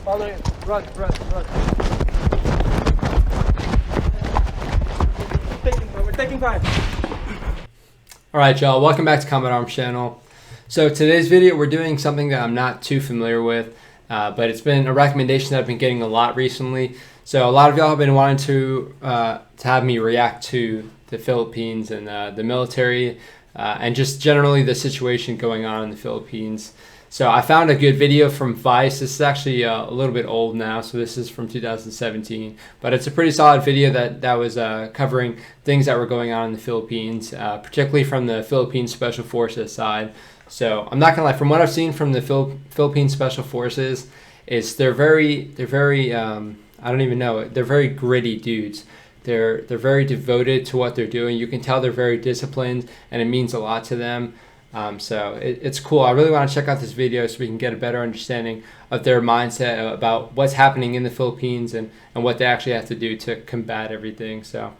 Follow it. Run. We're taking time. Alright y'all, welcome back to Combat Arms channel. So today's video we're doing something that I'm not too familiar with, but it's been a recommendation that I've been getting a lot recently. So a lot of y'all have been wanting to have me react to the Philippines and the military and just generally the situation going on in the Philippines. So I found a good video from Vice. This is actually a little bit old now, so this is from 2017. But it's a pretty solid video that was covering things that were going on in the Philippines, particularly from the Philippine Special Forces side. So I'm not gonna lie, from what I've seen from the Philippine Special Forces, is they're very I don't even know, they're very gritty dudes. They're very devoted to what they're doing. You can tell they're very disciplined, and it means a lot to them. So it's cool. I really want to check out this video so we can get a better understanding of their mindset about what's happening in the Philippines and what they actually have to do to combat everything. So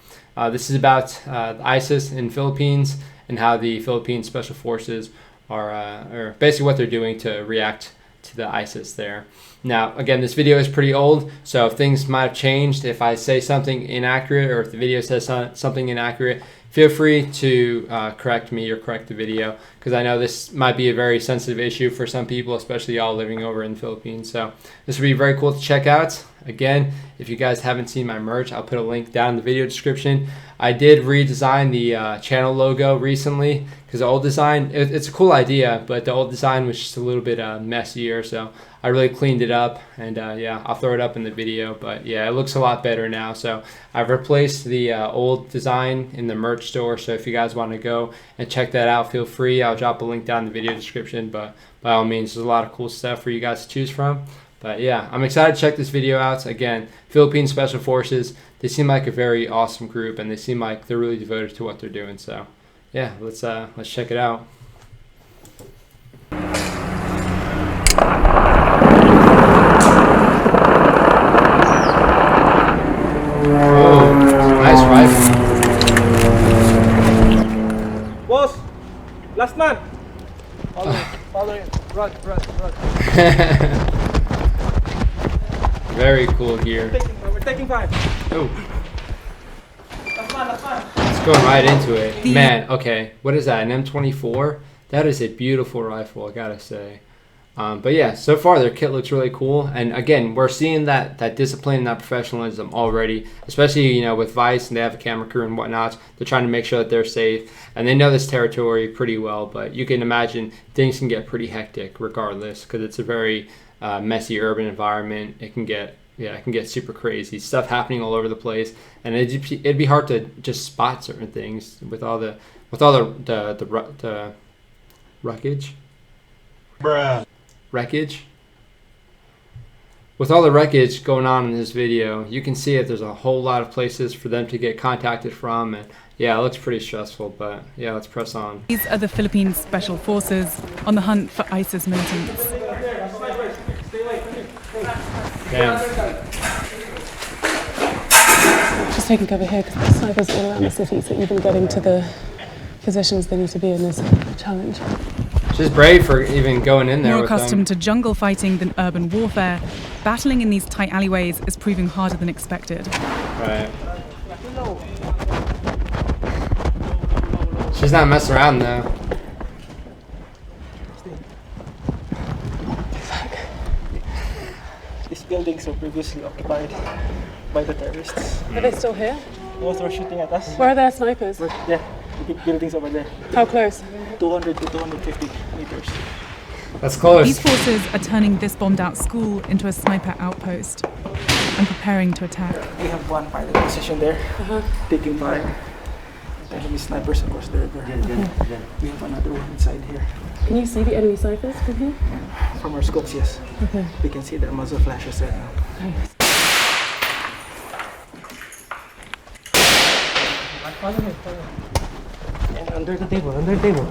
this is about ISIS in Philippines and how the Philippine Special Forces are basically what they're doing to react to the ISIS there. Now, again, this video is pretty old, so things might have changed. If I say something inaccurate or if the video says something inaccurate, feel free to correct me or correct the video, because I know this might be a very sensitive issue for some people, especially y'all living over in the Philippines. So this would be very cool to check out. Again, if you guys haven't seen my merch, I'll put a link down in the video description. I did redesign the channel logo recently, because the old design, it's a cool idea, but the old design was just a little bit messier, so I really cleaned it up, and yeah, I'll throw it up in the video. But yeah, it looks a lot better now. So I've replaced the old design in the merch store, so if you guys want to go and check that out, feel free. I'll drop a link down in the video description, but by all means, there's a lot of cool stuff for you guys to choose from. But yeah, I'm excited to check this video out. Again, Philippine Special Forces, they seem like a very awesome group, and they seem like they're really devoted to what they're doing. So yeah, let's check it out. Oh, nice rifle. Boss, last man. Follow it. Run. Very cool gear. We're taking time. Oh, Last man. it's going right into it. Man, okay, what is that, an M24? That is a beautiful rifle, I gotta say. But yeah, so far their kit looks really cool, and again, we're seeing that discipline and that professionalism already, especially, you know, with Vice, and they have a camera crew and whatnot. They're trying to make sure that they're safe, and they know this territory pretty well. But you can imagine things can get pretty hectic regardless, because it's a very messy urban environment. It can get super crazy, stuff happening all over the place, and it'd be hard to just spot certain things with all the wreckage. Wreckage. With all the wreckage going on in this video, you can see that there's a whole lot of places for them to get contacted from, and yeah, it looks pretty stressful. But yeah, let's press on. These are the Philippine Special Forces on the hunt for ISIS militants. Damn. Just taking cover here because there's snipers all around the city, so even getting to the positions they need to be in is a challenge. She's brave for even going in there. More with them. accustomed to jungle fighting than urban warfare, battling in these tight alleyways is proving harder than expected. Right. She's not messing around though. These buildings were previously occupied by the terrorists. Are they still here? Those were shooting at us. Where are their snipers? Yeah, the big buildings over there. How close? 200 to 250 meters. That's close. These forces are turning this bombed-out school into a sniper outpost and preparing to attack. We have one pilot position there, taking fire. The enemy snipers across the river. We have another one inside here. Can you see the enemy snipers from here? From our scopes, yes. Okay. We can see their muzzle flashes right now. Follow me. And under the table. Engage.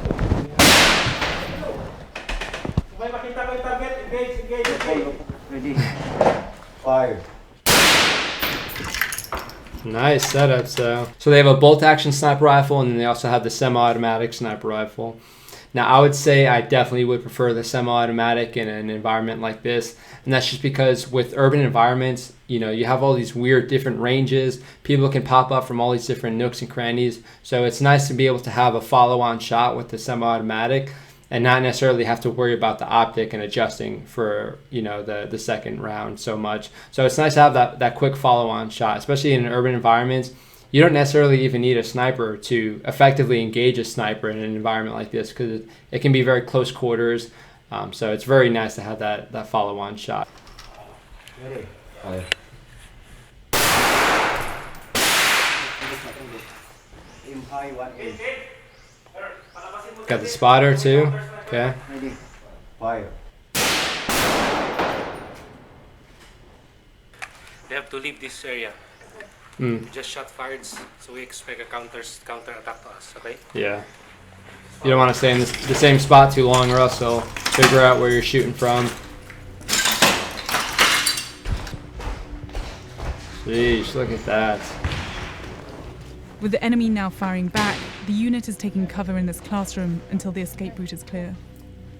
Ready. Fire. Nice setup. So they have a bolt action sniper rifle, and then they also have the semi-automatic sniper rifle. Now, I would say I definitely would prefer the semi-automatic in an environment like this. And that's just because with urban environments, you have all these weird different ranges. People can pop up from all these different nooks and crannies. So it's nice to be able to have a follow-on shot with the semi-automatic and not necessarily have to worry about the optic and adjusting for, the second round so much. So it's nice to have that quick follow-on shot, especially in urban environments. You don't necessarily even need a sniper to effectively engage a sniper in an environment like this because it can be very close quarters. So it's very nice to have that follow-on shot. Got the spotter too. Okay. Ready. Fire. They have to leave this area. Just shot fired, so we expect a counter attack to us. Okay. Yeah. You don't want to stay in the same spot too long, or else they'll figure out where you're shooting from. Sheesh, look at that. With the enemy now firing back, the unit is taking cover in this classroom until the escape route is clear.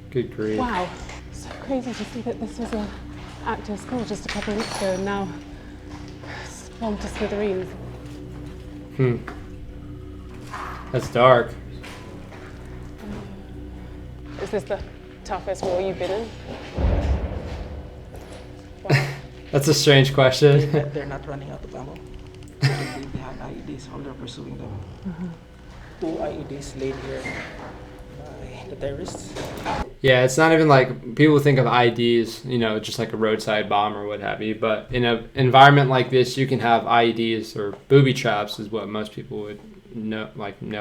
Good grief. Wow, so crazy to see that this was an active school just a couple of weeks ago and now it's bombed to smithereens. That's dark. Is this the toughest war you've been in? Wow. That's a strange question. They're not running out of ammo. They have IEDs, how they're pursuing them. 2 IEDs laid here by the terrorists. Yeah, it's not even like people think of IEDs, just like a roadside bomb or what have you. But in an environment like this, you can have IEDs or booby traps, is what most people would know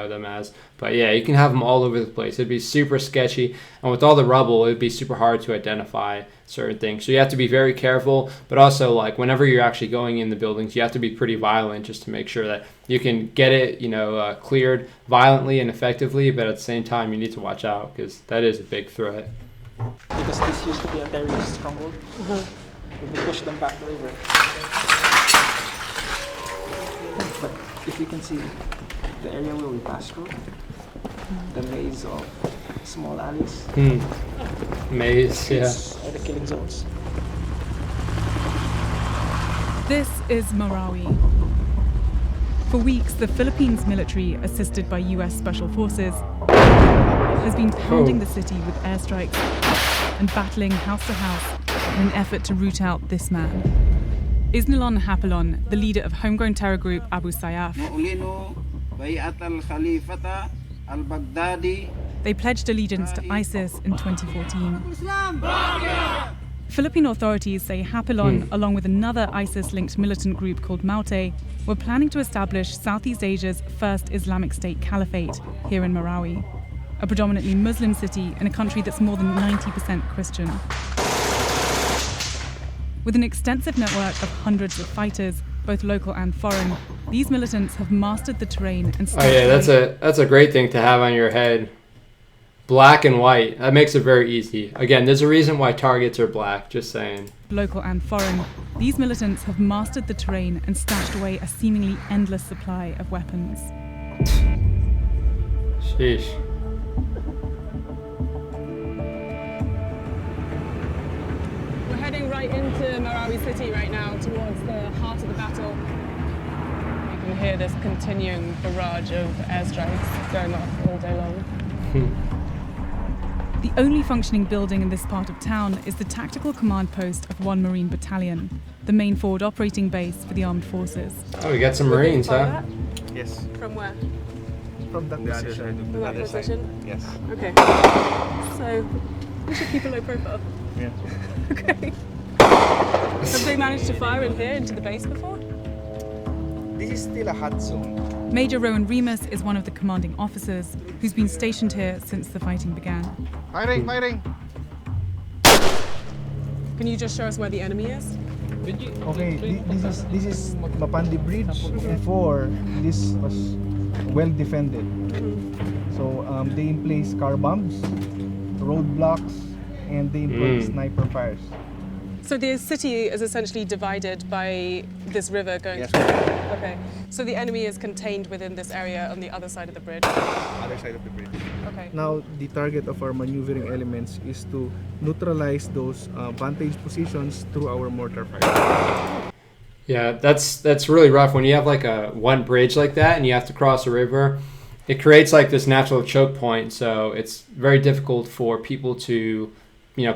them as. But yeah, you can have them all over the place. It'd be super sketchy, and with all the rubble, it'd be super hard to identify certain things. So you have to be very careful, but also like whenever you're actually going in the buildings, you have to be pretty violent just to make sure that you can get it, cleared violently and effectively. But at the same time, you need to watch out because that is a big threat. Because this used to be a terrorist stronghold. We pushed them back the river. But if you can see the area where we passed through, the maze of small alleys. Maze, yeah. Are the killing zones. This is Marawi. For weeks, the Philippines military, assisted by US Special Forces, has been pounding the city with airstrikes and battling house to house in an effort to root out this man. Isnilon Hapilon, the leader of homegrown terror group Abu Sayyaf. They pledged allegiance to ISIS in 2014. Philippine authorities say Hapilon, along with another ISIS-linked militant group called Maute, were planning to establish Southeast Asia's first Islamic State caliphate here in Marawi, a predominantly Muslim city in a country that's more than 90% Christian. With an extensive network of hundreds of fighters, both local and foreign, these militants have mastered the terrain and that's a great thing to have on your head. Black and white. That makes it very easy. Again, there's a reason why targets are black, just saying. Local and foreign, these militants have mastered the terrain and stashed away a seemingly endless supply of weapons. Sheesh. We're heading right into Marawi city right now towards the heart of the battle. You can hear this continuing barrage of airstrikes going off all day long. The only functioning building in this part of town is the tactical command post of 1 Marine Battalion, the main forward operating base for the armed forces. Oh, we got some Marines, huh? Yes. From where? From that position. From that position? Yes. Okay. So, we should keep a low profile. Yeah. Okay. Have they managed to fire in here into the base before? This is still a hot zone. Major Rowan Remus is one of the commanding officers who's been stationed here since the fighting began. Firing, firing. Can you just show us where the enemy is? Okay, this is Mapandi Bridge. Before, this was well defended. So they place car bombs, roadblocks, and they employ sniper fires. So the city is essentially divided by this river going Yes. through. Okay. So the enemy is contained within this area on the other side of the bridge. Other side of the bridge. Okay. Now, the target of our maneuvering elements is to neutralize those vantage positions through our mortar fire. Yeah, that's really rough when you have like a one bridge like that and you have to cross a river. It creates like this natural choke point, so it's very difficult for people to,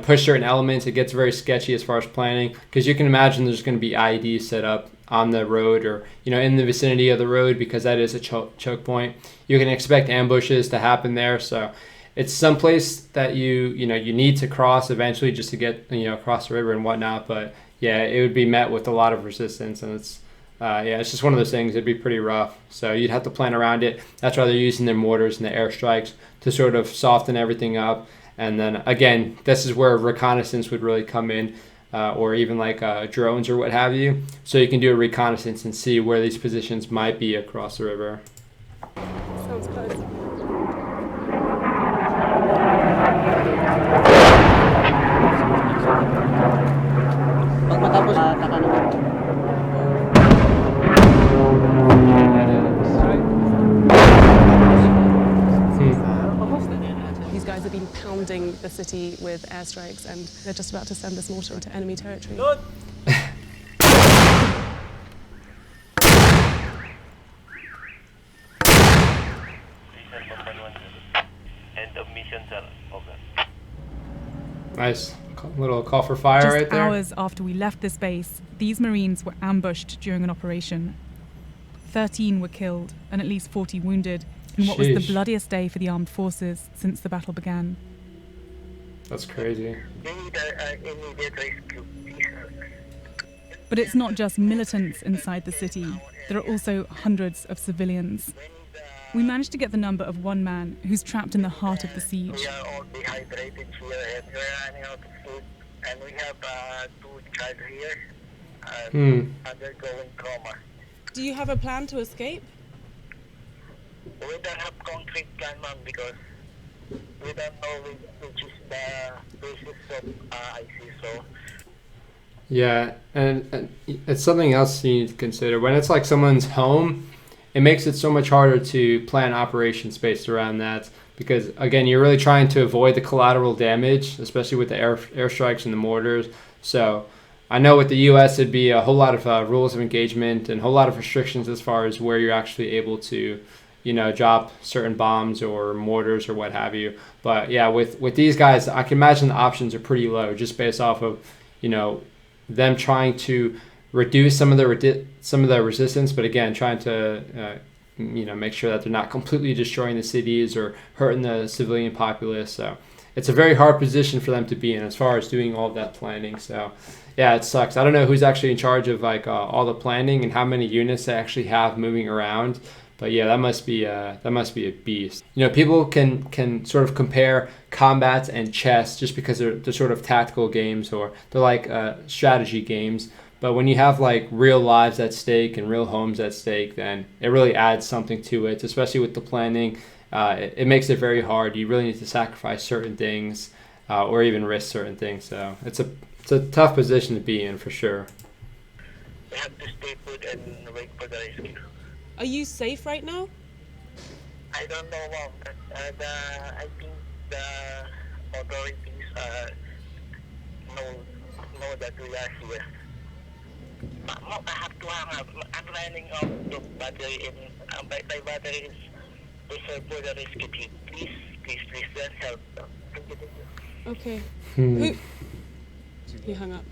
push certain elements. It gets very sketchy as far as planning because you can imagine there's going to be IEDs set up on the road or in the vicinity of the road because that is a choke point. You can expect ambushes to happen there, so it's someplace that you need to cross eventually just to get across the river and whatnot. But yeah, it would be met with a lot of resistance, and it's just one of those things. It'd be pretty rough, so you'd have to plan around it. That's why they're using their mortars and the airstrikes to sort of soften everything up. And then again, this is where reconnaissance would really come in, or even like drones or what have you, so you can do a reconnaissance and see where these positions might be across the river. Sounds close. Pag matapos, taka naman. These guys have been pounding the city with airstrikes and they're just about to send this mortar into enemy territory. End of mission, sir. Over. Nice little call for fire Just right there. hours after we left this base, these Marines were ambushed during an operation. 13 were killed and at least 40 wounded in what was the Sheesh. bloodiest day for the armed forces since the battle began. That's crazy. We need immediate rescue, please. But it's not just militants inside the city. There are also hundreds of civilians. We managed to get the number of one man who's trapped in the heart of the siege. We are all dehydrated here and we're running out of food. And we have 2 child here undergoing trauma. Do you have a plan to escape? We don't have concrete plan, ma'am, because we don't know which is the basis of IC. So Yeah, and it's something else you need to consider. When it's like someone's home, it makes it so much harder to plan operations based around that because, again, you're really trying to avoid the collateral damage, especially with the airstrikes and the mortars. So I know with the U.S. it'd be a whole lot of rules of engagement and a whole lot of restrictions as far as where you're actually able to, drop certain bombs or mortars or what have you. But yeah, with these guys, I can imagine the options are pretty low just based off of, them trying to reduce some of the resistance, but again, trying to make sure that they're not completely destroying the cities or hurting the civilian populace. So it's a very hard position for them to be in as far as doing all of that planning. So yeah, it sucks. I don't know who's actually in charge of like all the planning and how many units they actually have moving around. But yeah, that must be a beast. People can sort of compare combat and chess just because they're sort of tactical games or they're like strategy games. But when you have like real lives at stake and real homes at stake, then it really adds something to it, especially with the planning. It makes it very hard. You really need to sacrifice certain things or even risk certain things. So it's a tough position to be in for sure. we have to stay put and wait for the rescue. Are you safe right now? I don't know, ma'am. I think the authorities know that we are here. Ma'am, I have to hang up. I'm running out of battery and my battery is reserved for the rescue team. Please, let's help. Thank you. Okay. Who? He hung up.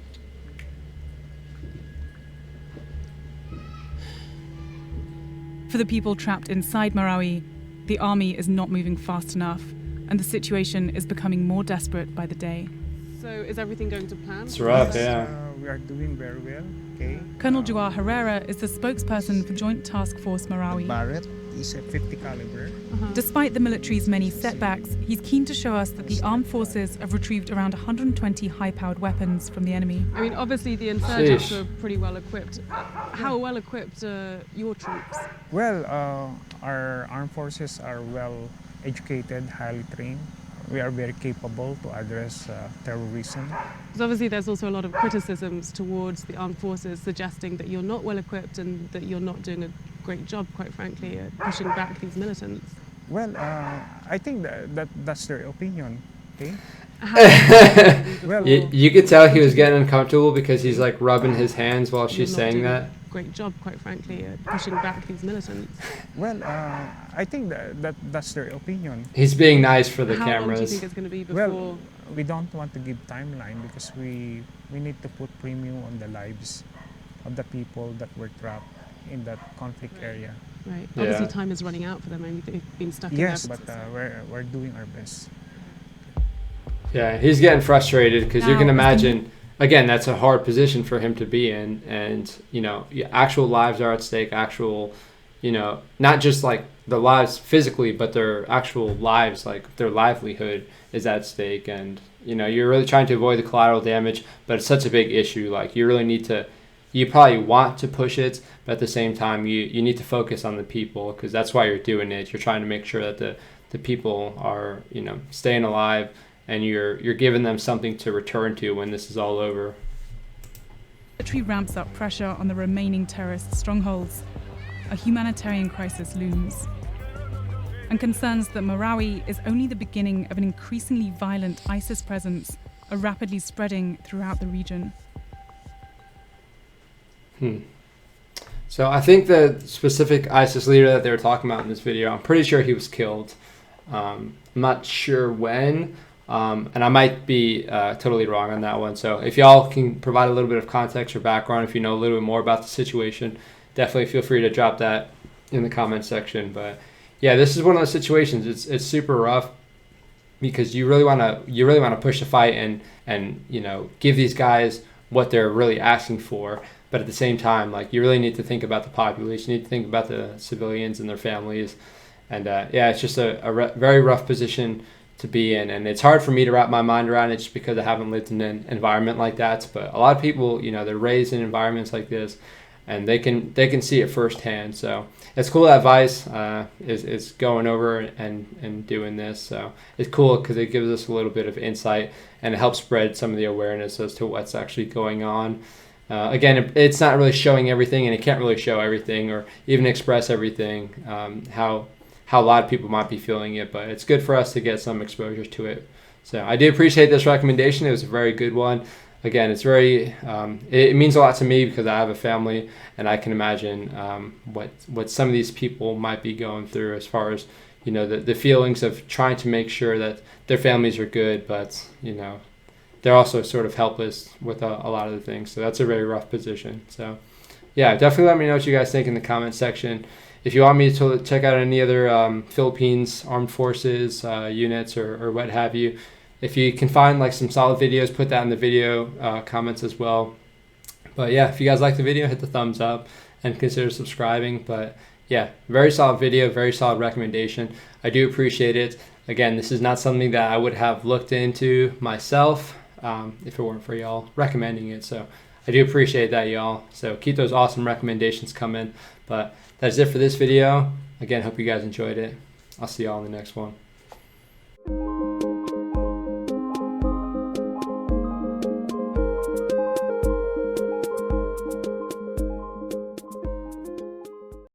For the people trapped inside Marawi, the army is not moving fast enough, and the situation is becoming more desperate by the day. So is everything going to plan? It's rough, yeah. We are doing very well, okay? Colonel Joao Herrera is the spokesperson for Joint Task Force Marawi. Barrett is a 50 caliber. Despite the military's many setbacks, he's keen to show us that the armed forces have retrieved around 120 high-powered weapons from the enemy. I mean, obviously the insurgents Sheesh. are pretty well equipped. How well equipped are your troops? Well, our armed forces are well educated, highly trained. we are very capable to address terrorism. Because obviously there's also a lot of criticisms towards the armed forces, suggesting that you're not well equipped and that you're not doing a great job, quite frankly, at pushing back these militants. Well, I think that's their opinion. Okay. Well, You could tell he was getting uncomfortable because he's like rubbing his hands while she's You're not saying doing that. a great job, quite frankly, at pushing back these militants. well, I think that's their opinion. He's being nice for the How long do you cameras. think it's going to be before? Well, we don't want to give timeline because we need to put premium on the lives of the people that were trapped in that conflict area. Right. Yeah. Obviously, time is running out for them. I mean, they've been stuck Yes, in but there. we're doing our best. Yeah, he's getting frustrated because you Now, can is the imagine, again, that's a hard position for him to be in. And, you know, actual lives are at stake, actual, you know, not just like the lives physically, but their actual lives, like their livelihood is at stake. And, you know, you're really trying to avoid the collateral damage, but it's such a big issue. Like, you really need to, you probably want to push it, but at the same time, you need to focus on the people because that's why you're doing it. You're trying to make sure that the people are, you know, staying alive, and you're giving them something to return to when this is all over. The military ramps up pressure on the remaining terrorist strongholds. A humanitarian crisis looms. And concerns that Marawi is only the beginning of an increasingly violent ISIS presence are rapidly spreading throughout the region. So I think the specific ISIS leader that they were talking about in this video, I'm pretty sure he was killed. I'm not sure when. And I might be totally wrong on that one. So if y'all can provide a little bit of context or background, if you know a little bit more about the situation, definitely feel free to drop that in the comment section. But yeah, this is one of those situations. It's super rough because you really want to push the fight and you know, give these guys what they're really asking for. But at the same time, like, you really need to think about the population. You need to think about the civilians and their families. And yeah, it's just a very rough position to be in, and it's hard for me to wrap my mind around it just because I haven't lived in an environment like that. But a lot of people, you know, they're raised in environments like this, and they can see it firsthand. So it's cool that Vice is going over and doing this. So it's cool because it gives us a little bit of insight and it helps spread some of the awareness as to what's actually going on. Again, it's not really showing everything, and it can't really show everything or even express everything, how a lot of people might be feeling it, but it's good for us to get some exposure to it. So I do appreciate this recommendation. It was a very good one. Again, it's very, it means a lot to me because I have a family, and I can imagine what some of these people might be going through as far as, you know, the feelings of trying to make sure that their families are good, but, you know, they're also sort of helpless with a lot of the things. So that's a very rough position. So yeah, definitely let me know what you guys think in the comment section. If you want me to check out any other Philippines Armed Forces units or what have you, if you can find like some solid videos, put that in the video comments as well. But yeah, if you guys like the video, hit the thumbs up and consider subscribing. But yeah, very solid video, very solid recommendation. I do appreciate it. Again, this is not something that I would have looked into myself if it weren't for y'all recommending it. So I do appreciate that, y'all. So keep those awesome recommendations coming. But that's it for this video. Again, hope you guys enjoyed it. I'll see y'all in the next one.